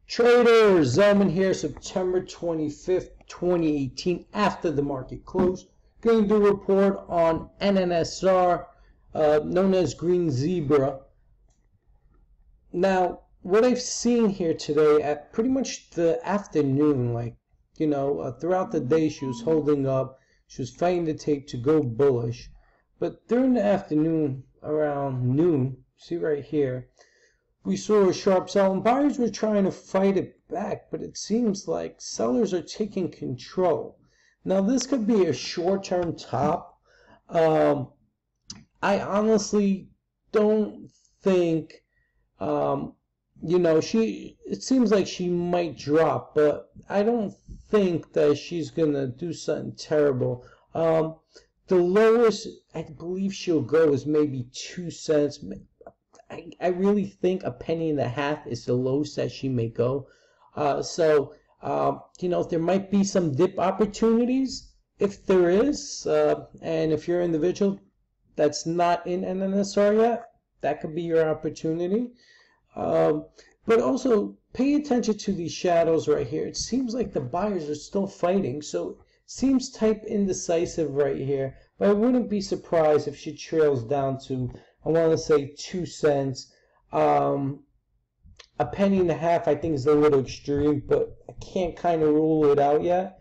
Traders, Zelman here, September 25th, 2018, after the market closed. Going to do a report on NNSR, known as Green Zebra. Now, what I've seen here today at pretty much the afternoon, throughout the day she was holding up, she was fighting the tape to go bullish. But during the afternoon, around noon, see right here, we saw a sharp sell, and buyers were trying to fight it back, but it seems like sellers are taking control. Now, this could be a short-term top. I honestly don't think, it seems like she might drop, but I don't think that she's going to do something terrible. The lowest I believe she'll go is maybe 2 cents. I really think a penny and a half is the lowest that she may go. There might be some dip opportunities if there is. And if you're an individual that's not in NNSR yet, that could be your opportunity. But also pay attention to these shadows right here. It seems like the buyers are still fighting. So it seems type indecisive right here. But I wouldn't be surprised if she trails down to, I want to say 2 cents. A penny and a half I think is a little extreme, but I can't kind of rule it out yet.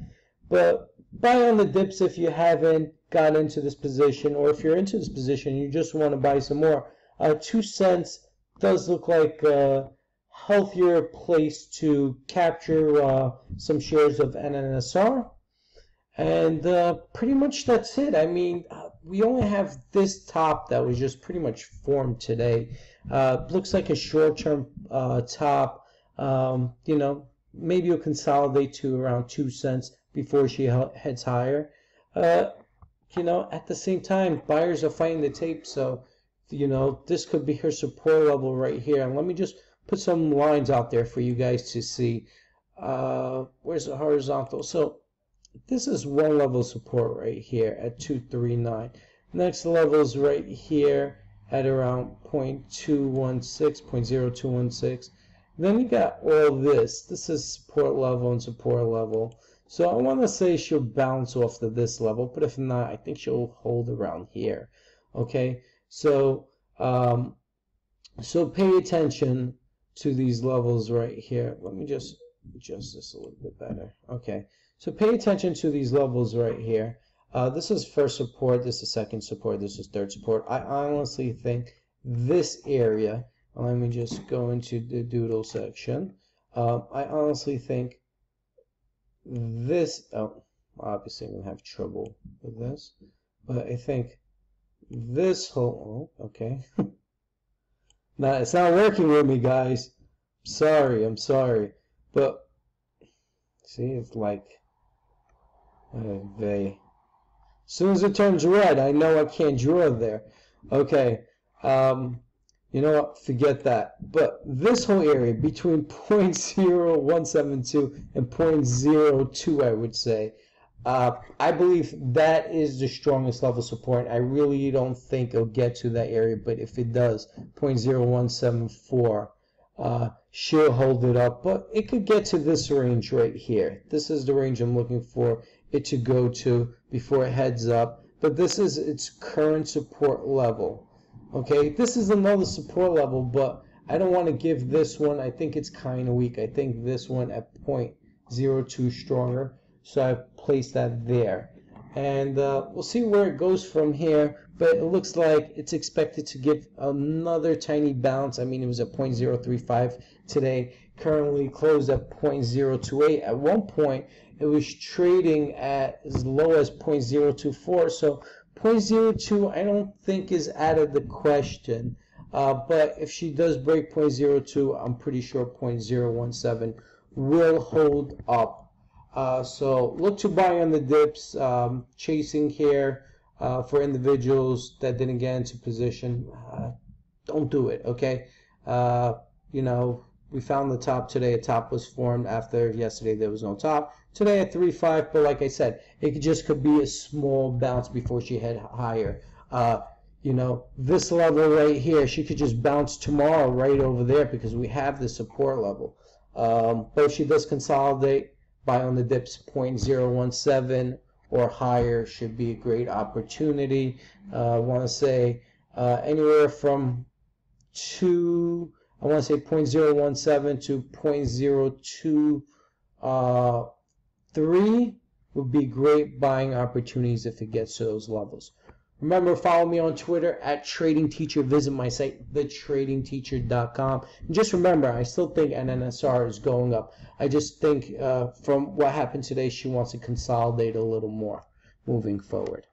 But buy on the dips if you haven't got into this position, or if you're into this position you just want to buy some more. 2 cents does look like a healthier place to capture some shares of NNSR. And pretty much that's it. I mean, we only have this top that was just pretty much formed today. Looks like a short-term top. Maybe you'll consolidate to around 2 cents before she heads higher. At the same time, buyers are fighting the tape, so this could be her support level right here. And let me just put some lines out there for you guys to see. Where's the horizontal? So this is one level of support right here at 239. Next level is right here at around 0.216, 0.0216. Then you got all this. This is support level and support level. So I want to say she'll bounce off to this level, but if not, I think she'll hold around here. Okay, so pay attention to these levels right here. Let me just adjust this a little bit better. Okay. So pay attention to these levels right here. This is first support, this is second support, this is third support. I honestly think this area, let me just go into the doodle section. I honestly think this, obviously I'm going to have trouble with this, but I think this whole, okay. Now, it's not working with me, guys. I'm sorry. But, see, it's like, as soon as it turns red, I know I can't draw there. Okay, you know what? Forget that. But this whole area between 0.0172 and 0.02, I would say, I believe that is the strongest level of support. I really don't think it'll get to that area, but if it does, 0.0174. She'll hold it up, but it could get to this range right here. This is the range I'm looking for it to go to before it heads up, but this is its current support level. Okay, this is another support level, but I don't want to give this one. I think it's kind of weak. I think this one at 0.02 stronger, so I placed that there. And we'll see where it goes from here, but it looks like it's expected to give another tiny bounce. I mean, it was at 0.035 today, currently closed at 0.028. At one point, it was trading at as low as 0.024, so 0.02 I don't think is out of the question. But if she does break 0.02, I'm pretty sure 0.017 will hold up. So look to buy on the dips, chasing here for individuals that didn't get into position. Don't do it, okay? We found the top today. A top was formed after yesterday. There was no top. Today at 3.5, but like I said, it just could be a small bounce before she head higher. This level right here, she could just bounce tomorrow right over there because we have the support level. But if she does consolidate, buy on the dips 0.017 or higher should be a great opportunity. I want to say anywhere from 0.017 to 0.023 would be great buying opportunities if it gets to those levels. Remember, follow me on Twitter at Trading Teacher. Visit my site, thetradingteacher.com. And just remember, I still think NNSR is going up. I just think from what happened today, she wants to consolidate a little more moving forward.